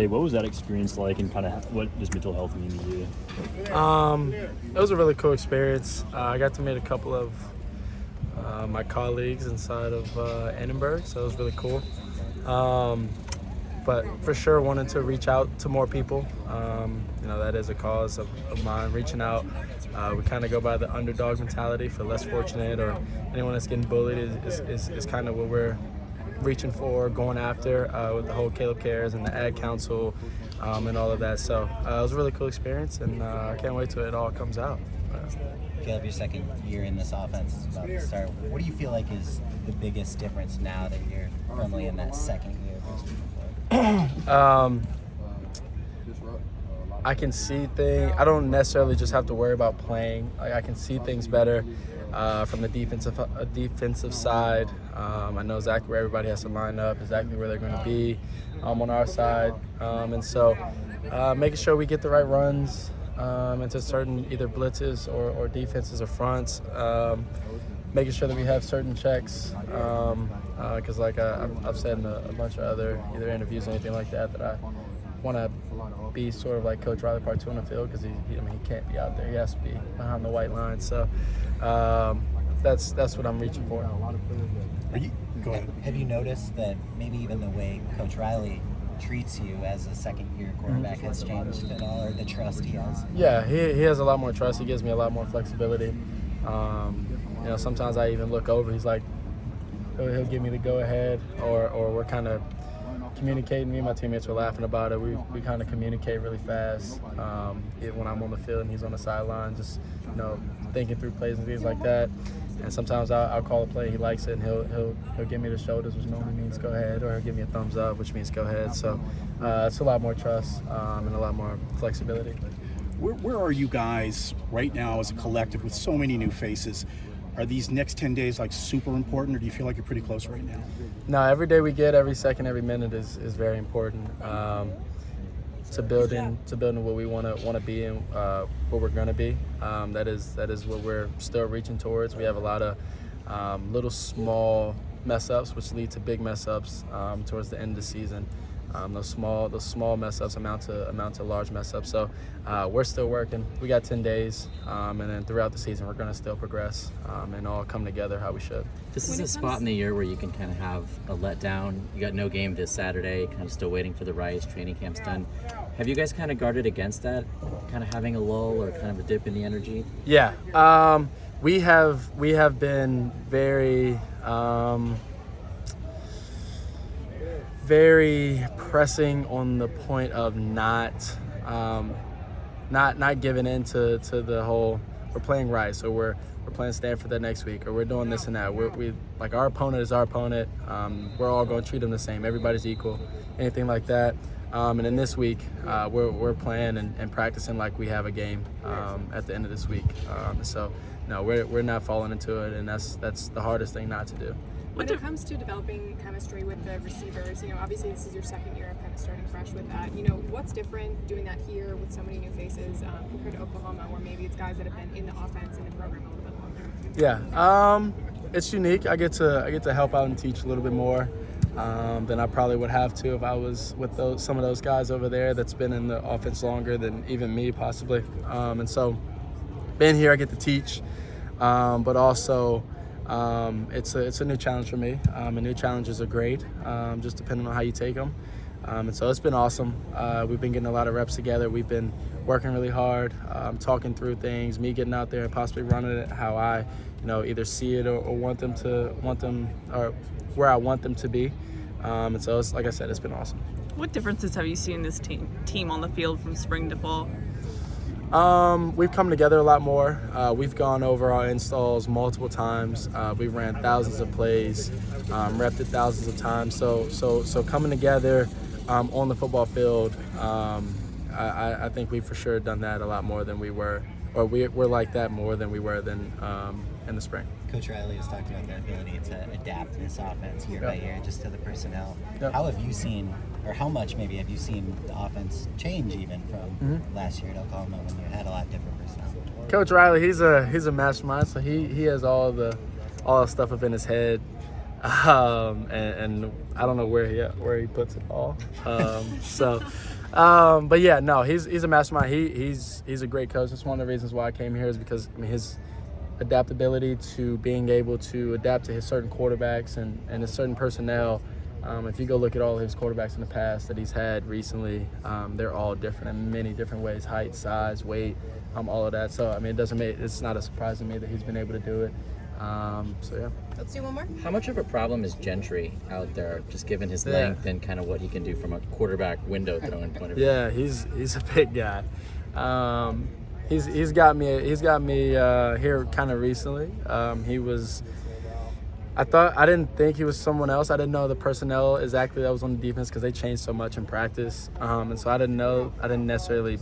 today. What was that experience like, and kind of what does mental health mean to you? It was a really cool experience. I got to meet a couple of my colleagues inside of Edinburgh, so it was really cool. But for sure wanted to reach out to more people. That is a cause of mine, reaching out. We kind of go by the underdog mentality for less fortunate or anyone that's getting bullied is kind of what we're reaching for, going after with the whole Caleb Cares and the Ad Council and all of that. So it was a really cool experience, and I can't wait till it all comes out. Caleb, your second year in this offense is about to start. What do you feel like is the biggest difference now that you're firmly in that second year versus before? I can see things. I don't necessarily just have to worry about playing. I can see things better from the defensive side. I know exactly where everybody has to line up, exactly where they're going to be on our side. And so making sure we get the right runs into certain either blitzes or defenses or fronts. Making sure that we have certain checks. Because like I've said in a bunch of other either interviews or anything like that I want to be sort of like Coach Riley Part 2 on the field, because he can't be out there. He has to be behind the white line. So that's what I'm reaching for. Go ahead. Have you noticed that maybe even the way Coach Riley treats you as a second-year quarterback has changed at all, or the trust he has? Yeah, he has a lot more trust. He gives me a lot more flexibility. Sometimes I even look over. He's like, he'll give me the go-ahead, or we're kind of communicating. Me and my teammates were laughing about it. We kind of communicate really fast. When I'm on the field and he's on the sideline, just thinking through plays and things like that. And sometimes I'll call a play, he likes it, and he'll give me the shoulders, which normally means go ahead, or he'll give me a thumbs up, which means go ahead. So it's a lot more trust and a lot more flexibility. Where are you guys right now as a collective with so many new faces? Are these next 10 days like super important, or do you feel like you're pretty close right now? No, every day we get, every second, every minute is very important to building what we want to be and what we're going to be. That is what we're still reaching towards. We have a lot of little small mess ups, which lead to big mess ups towards the end of the season. Those small mess ups amount to large mess ups. So we're still working. We got 10 days, and then throughout the season we're going to still progress and all come together how we should. This is a spot in the year where you can kind of have a letdown. You got no game this Saturday, kind of still waiting for the Rice. Training camp's done. Have you guys kind of guarded against that, kind of having a lull or kind of a dip in the energy? Yeah, we have been very pressing on the point of not giving in to the whole we're playing Rice, or we're playing Stanford that next week, or we're doing this and that. We like, our opponent is our opponent. We're all going to treat them the same. Everybody's equal, anything like that. And then this week, we're playing and practicing like we have a game at the end of this week. So no, we're not falling into it, and that's the hardest thing not to do. When it comes to developing chemistry with the receivers, obviously this is your second year of kind of starting fresh with that. What's different doing that here with so many new faces compared to Oklahoma, where maybe it's guys that have been in the offense and the program a little bit longer? Yeah, it's unique. I get to help out and teach a little bit more than I probably would have to if I was with some of those guys over there that's been in the offense longer than even me possibly. And so being here, I get to teach, but also it's a new challenge for me, and new challenges are great, just depending on how you take them. And so it's been awesome. We've been getting a lot of reps together. We've been working really hard, talking through things, me getting out there and possibly running it how I, either see it or want them or where I want them to be. And so it's, like I said, it's been awesome. What differences have you seen in this team on the field from spring to fall? We've come together a lot more. We've gone over our installs multiple times. We've ran thousands of plays, repped it thousands of times. So coming together on the football field, I think we've for sure done that a lot more than we were, or we're like that more than we were in the spring. Coach Riley has talked about the ability to adapt this offense year by year just to the personnel. Yep. How have you seen, or how much maybe have you seen the offense change even from last year at Oklahoma when you had a lot different personnel? Coach Riley, he's a mastermind, so he has all the stuff up in his head, and I don't know where he puts it all. But yeah, no, he's a mastermind. He's a great coach. That's one of the reasons why I came here is because his adaptability to being able to adapt to his certain quarterbacks and his certain personnel. If you go look at all of his quarterbacks in the past that he's had recently, they're all different in many different ways: height, size, weight, all of that. So it's not a surprise to me that he's been able to do it. So yeah. Let's do one more. How much of a problem is Gentry out there, just given his length and kind of what he can do from a quarterback window throwing point of view? Yeah, he's a big guy. He's got me here kind of recently. I didn't think he was someone else. I didn't know the personnel exactly that was on the defense because they changed so much in practice. And so I didn't necessarily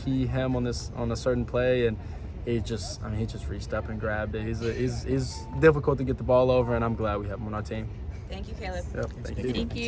key him on a certain play, and he just reached up and grabbed it. He's difficult to get the ball over, and I'm glad we have him on our team. Thank you, Caleb. Yep, thank you. Thank you.